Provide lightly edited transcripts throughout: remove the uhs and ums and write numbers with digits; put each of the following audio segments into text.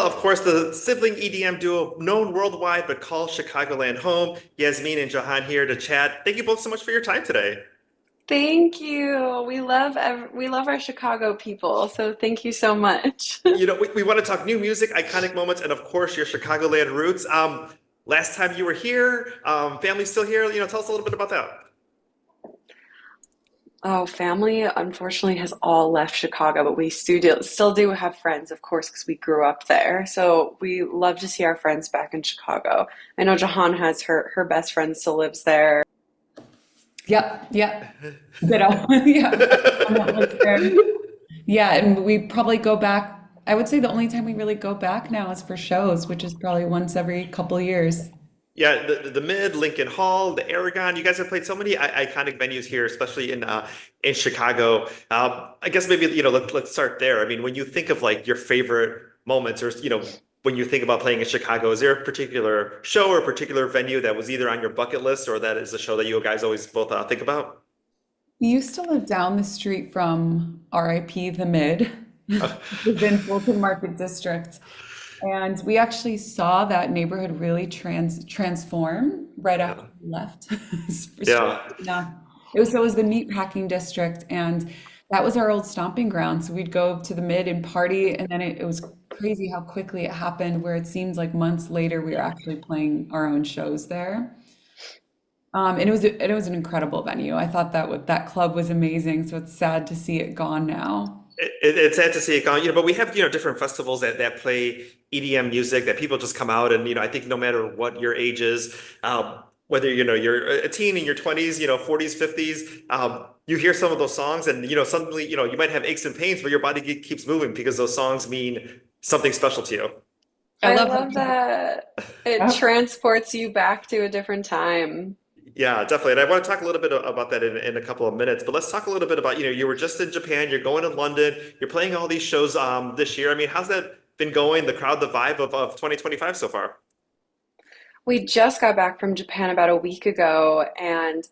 of course, the sibling EDM duo known worldwide but call Chicagoland home. Yasmine and Jahan here to chat. Thank you both so much for your time today. Thank you. We love our Chicago people, so thank you so much. We want to talk new music, iconic moments, and of course, your Chicagoland roots. Last time you were here, family's still here. Tell us a little bit about that. Oh, family unfortunately has all left Chicago, but we still do have friends, of course, because we grew up there. So we love to see our friends back in Chicago. I know Jahan has her best friend still lives there. Yep, yep. Ditto. Yeah. I'm not lives there. Yeah, and we probably go back. I would say the only time we really go back now is for shows, which is probably once every couple years. Yeah, the Mid, Lincoln Hall, the Aragon. You guys have played so many iconic venues here, especially in Chicago. I guess maybe let's start there. I mean, when you think of like your favorite moments, or when you think about playing in Chicago, is there a particular show or a particular venue that was either on your bucket list or that is a show that you guys always both think about? We used to live down the street from RIP The Mid, within Fulton Market District. And we actually saw that neighborhood really transform right after Yeah, we left. yeah. Yeah. It was the meatpacking district, and that was our old stomping ground. So we'd go to the Mid and party, and then it was crazy how quickly it happened, where it seems like months later we were actually playing our own shows there. And it was an incredible venue. I thought that club was amazing. So it's sad to see it gone now. It's sad to see it gone, but we have, different festivals that play EDM music that people just come out and, I think no matter what your age is, whether, you're a teen in your 20s, 40s, 50s, you hear some of those songs and, suddenly, you might have aches and pains, but your body keeps moving because those songs mean something special to you. I I love how love that it music. transports you back to a different time. Yeah, definitely. And I want to talk a little bit about that in a couple of minutes, but let's talk a little bit about, you were just in Japan, you're going to London, you're playing all these shows this year. I mean, how's that been going, the crowd, the vibe of 2025 so far? We just got back from Japan about a week ago, and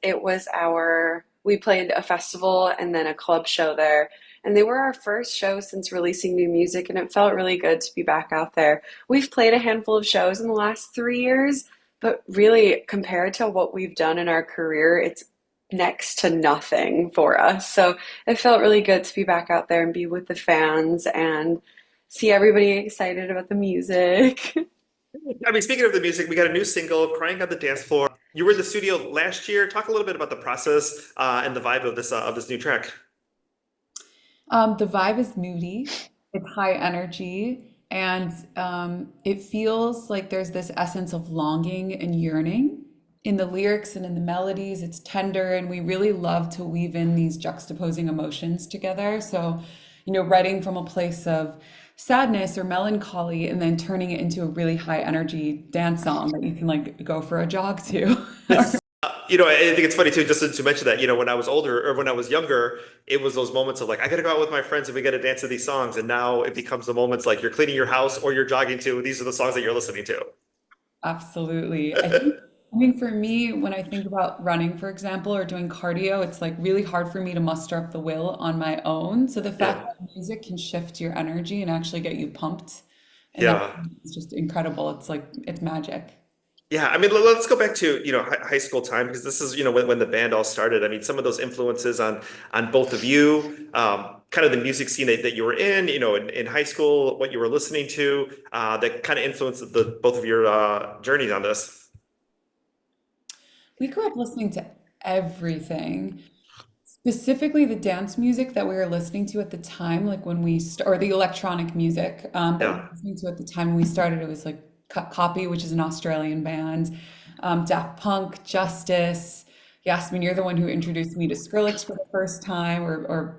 we played a festival and then a club show there. And they were our first show since releasing new music, and it felt really good to be back out there. We've played a handful of shows in the last 3 years, but really, compared to what we've done in our career, it's next to nothing for us. So it felt really good to be back out there and be with the fans and see everybody excited about the music. I mean, speaking of the music, we got a new single, Crying on the Dance Floor. You were in the studio last year. Talk a little bit about the process and the vibe of this new track. The vibe is moody, it's high energy, and it feels like there's this essence of longing and yearning in the lyrics and in the melodies. It's tender, and we really love to weave in these juxtaposing emotions together. So, writing from a place of sadness or melancholy and then turning it into a really high energy dance song that you can like go for a jog to. I think it's funny too, just to mention that, when I was older or when I was younger, it was those moments of like, I got to go out with my friends and we got to dance to these songs. And now it becomes the moments like you're cleaning your house or you're jogging to. These are the songs that you're listening to. Absolutely. I think for me, when I think about running, for example, or doing cardio, it's like really hard for me to muster up the will on my own. So the fact Yeah. that music can shift your energy and actually get you pumped, and that Yeah. is just incredible. It's like it's magic. Yeah, I mean, let's go back to, high school time because this is, when the band all started. I mean, some of those influences on both of you, kind of the music scene that you were in, in high school, what you were listening to, that kind of influenced the both of your journeys on this. We grew up listening to everything, specifically the dance music that we were listening to at the time, like when or the electronic music that we were Yeah. listening to at the time when we started. It was like Copy, which is an Australian band, Daft Punk, Justice. Yasmin, you're the one who introduced me to Skrillex for the first time,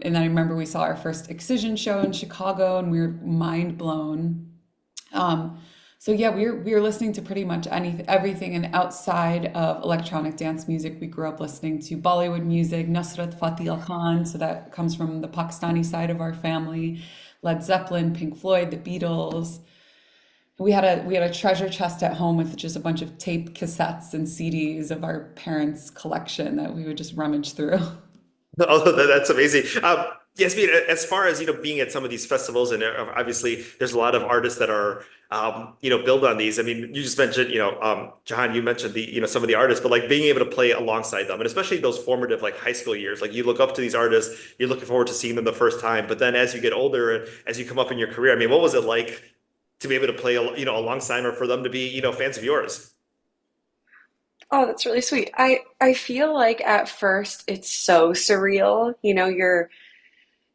and then I remember we saw our first Excision show in Chicago, and we were mind blown. Um, so yeah, we were listening to pretty much everything, and outside of electronic dance music, we grew up listening to Bollywood music, Nusrat Fateh Ali Khan, so that comes from the Pakistani side of our family, Led Zeppelin, Pink Floyd, the Beatles. We had a treasure chest at home with just a bunch of tape cassettes and CDs of our parents' collection that we would just rummage through. Oh, that's amazing. Yes, I mean, as far as being at some of these festivals, and obviously there's a lot of artists that are build on these. I mean, you just mentioned Jahan, you mentioned the some of the artists, but like being able to play alongside them, and especially those formative like high school years, like you look up to these artists, you're looking forward to seeing them the first time, but then as you get older and as you come up in your career, I mean, what was it like to be able to play alongside or for them to be fans of yours? Oh, that's really sweet. I feel like at first it's so surreal.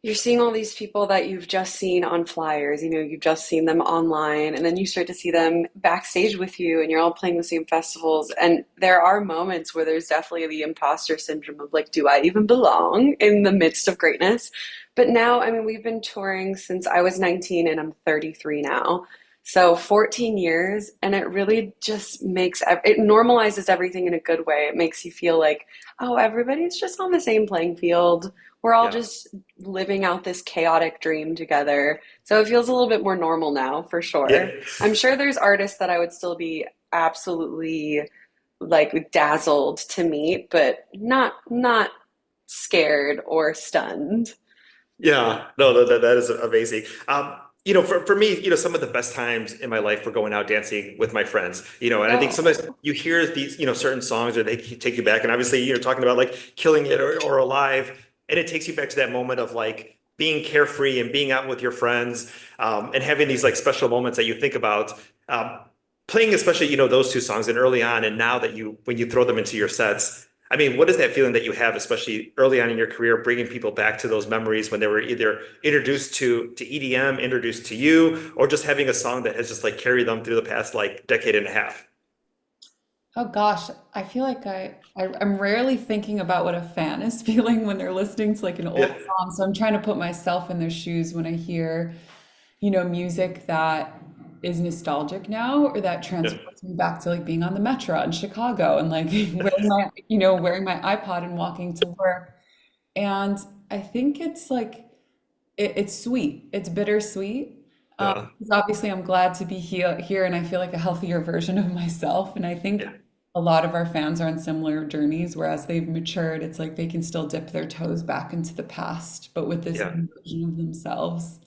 You're seeing all these people that you've just seen on flyers, you've just seen them online, and then you start to see them backstage with you, and you're all playing the same festivals. And there are moments where there's definitely the imposter syndrome of like, do I even belong in the midst of greatness? But now, I mean, we've been touring since I was 19 and I'm 33 now. So 14 years, and it really just it normalizes everything in a good way. It makes you feel like, oh, everybody's just on the same playing field. We're all Yeah. just living out this chaotic dream together. So it feels a little bit more normal now, for Yeah. sure. I'm sure there's artists that I would still be absolutely like dazzled to meet, but not scared or stunned. Yeah, no, that is amazing. For me, some of the best times in my life were going out dancing with my friends, and I think sometimes Oh, you hear these, certain songs or they take you back. And obviously, talking about like Killing It or Alive, and it takes you back to that moment of like being carefree and being out with your friends, and having these like special moments that you think about. Um, Playing especially, those two songs and early on, and now that when you throw them into your sets. I mean, what is that feeling that you have, especially early on in your career, bringing people back to those memories when they were either introduced to EDM, introduced to you, or just having a song that has just like carried them through the past like decade and a half? Oh gosh, I feel like I'm rarely thinking about what a fan is feeling when they're listening to like an Yeah, old song. So I'm trying to put myself in their shoes when I hear, music that is nostalgic now or that yeah, transports me back to like being on the metro in Chicago and like wearing my iPod and walking to work. And I think it's like it's sweet. It's bittersweet. yeah, 'Cause obviously, I'm glad to be here, and I feel like a healthier version of myself. And I yeah, think a lot of our fans are on similar journeys, whereas they've matured, it's like they can still dip their toes back into the past, but with this yeah. new version of themselves.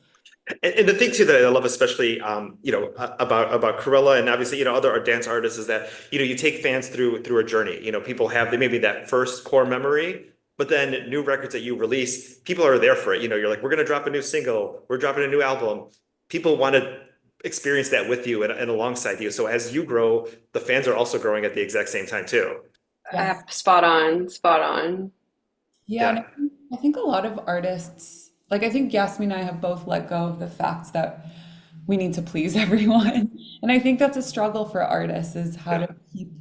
And the thing too that I love, especially about Krewella and obviously other dance artists, is that you take fans through a journey. People have they maybe that first core memory, but then new records that you release, people are there for it. You're like, we're gonna drop a new single, we're dropping a new album. People want to experience that with you and alongside you. So as you grow, the fans are also growing at the exact same time too. Yes. spot on, spot on. Yeah, and Yeah, I think a lot of artists, like I think Yasmin and I have both let go of the fact that we need to please everyone. And I think that's a struggle for artists is how yeah, to keep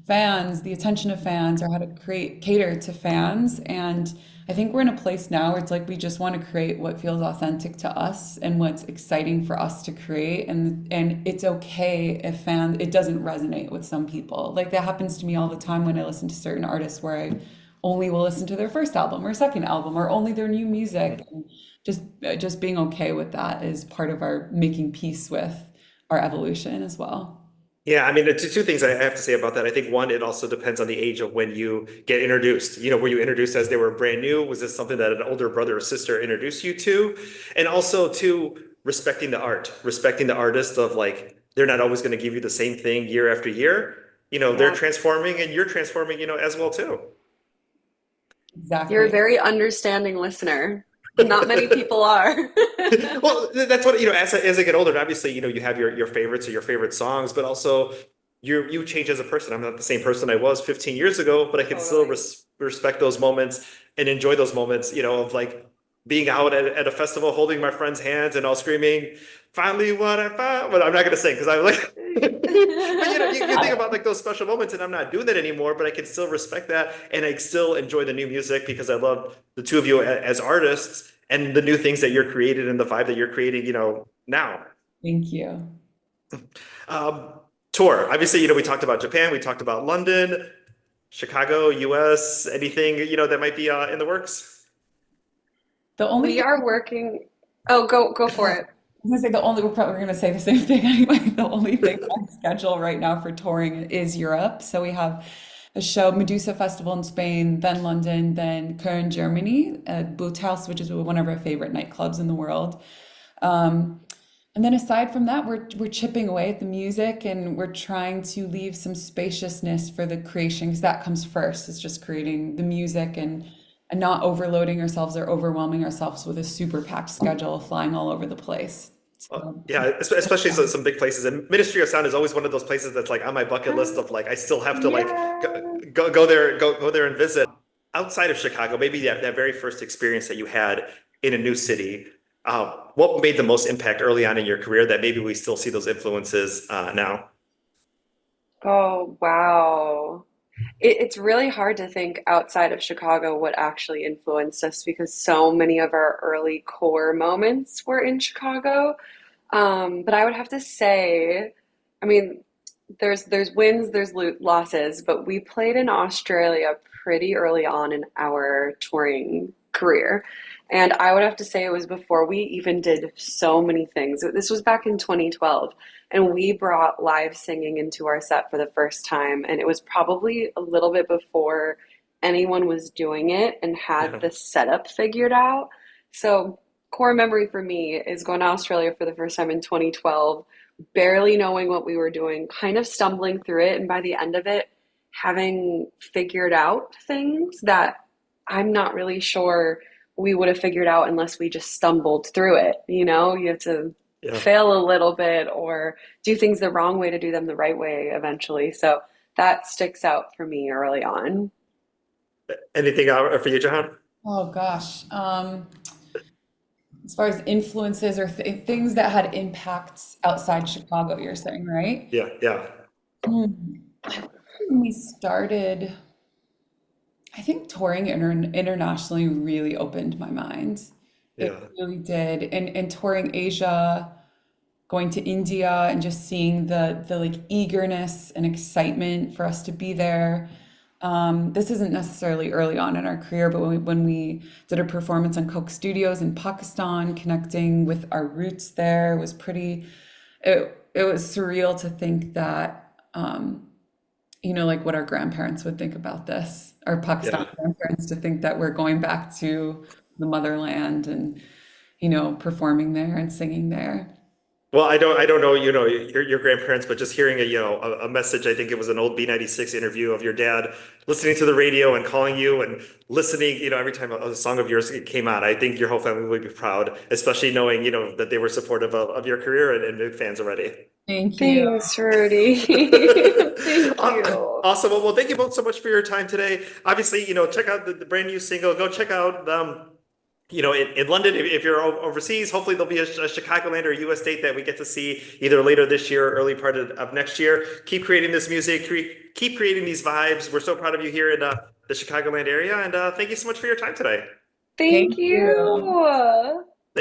fans, the attention of fans, or how to create cater to fans. And I think we're in a place now where it's like we just want to create what feels authentic to us and what's exciting for us to create. And it's okay if it doesn't resonate with some people. Like that happens to me all the time when I listen to certain artists where I only will listen to their first album or second album or only their new music. And just being okay with that is part of our making peace with our evolution as well. yeah. I mean, the two things I have to say about that. I think one, it also depends on the age of when you get introduced. Were you introduced as they were brand new? Was this something that an older brother or sister introduced you to? And also, to respecting the art, respecting the artist of like they're not always going to give you the same thing year after year. They're Yeah. transforming and you're transforming, as well too. You're a Exactly. very understanding listener. Not many people are. Well, that's what, as I get older, obviously, you have your favorites or your favorite songs, but also you change as a person. I'm not the same person I was 15 years ago, but I can still Totally. respect those moments and enjoy those moments, of like being out at a festival, holding my friends' hands and all screaming, finally what I found. But I'm not gonna sing because I'm like, but you think about like those special moments, and I'm not doing that anymore, but I can still respect that, and I still enjoy the new music because I love the two of you as artists and the new things that you're creating and the vibe that you're creating, now. Thank you. Um, Tour. Obviously, we talked about Japan, we talked about London, Chicago, US, anything, that might be in the works. The only We thing are working. Oh, go for it. I'm gonna say we're probably gonna say the same thing anyway. The only thing on schedule right now for touring is Europe. So we have a show, Medusa Festival in Spain, then London, then Köln, Germany, at Boothouse, which is one of our favorite nightclubs in the world. Um, and then aside from that, we're chipping away at the music and we're trying to leave some spaciousness for the creation because that comes first. It's just creating the music and not overloading ourselves or overwhelming ourselves with a super packed schedule, flying all over the place. So, Yeah, especially some big places. And Ministry of Sound is always one of those places that's like on my bucket list of like I still have to like Yeah. go there and visit. Outside of Chicago, maybe that very first experience that you had in a new city, what made the most impact early on in your career that maybe we still see those influences now? Oh, wow. It's really hard to think outside of Chicago what actually influenced us because so many of our early core moments were in Chicago. But I would have to say, I mean, there's wins, there's losses, but we played in Australia pretty early on in our touring career. And I would have to say it was before we even did so many things. This was back in 2012, and we brought live singing into our set for the first time, and it was probably a little bit before anyone was doing it and had Yeah, the setup figured out. So, core memory for me is going to Australia for the first time in 2012, barely knowing what we were doing, kind of stumbling through it, and by the end of it, having figured out things that I'm not really sure we would have figured out unless we just stumbled through it. You know, you have to yeah. fail a little bit or do things the wrong way to do them the right way eventually. So that sticks out for me early on. Anything for you, Jahan? oh gosh. As far as influences or things that had impacts outside Chicago, you're saying, right? Yeah, yeah, Hmm. When we started, I think touring internationally really opened my mind. It yeah. really did. And touring Asia, going to India and just seeing the like eagerness and excitement for us to be there. This isn't necessarily early on in our career, but when we did a performance on Coke Studios in Pakistan, connecting with our roots there was pretty. It was surreal to think that like what our grandparents would think about this, our Pakistani Yeah. grandparents, to think that we're going back to the motherland and performing there and singing there. Well, I don't know, your grandparents, but just hearing a message, I think it was an old B96 interview of your dad listening to the radio and calling you and listening, every time a song of yours came out. I think your whole family would be proud, especially knowing, that they were supportive of your career and big fans already. Thank you. Thanks, Rudy. Thank you. Awesome. Well, thank you both so much for your time today. Obviously, check out the brand new single. Go check out in London, if you're overseas, hopefully there'll be a Chicagoland or a US date that we get to see either later this year or early part of next year. Keep creating this music, keep creating these vibes. We're so proud of you here in the Chicagoland area, and thank you so much for your time today. Thank Thank you. you.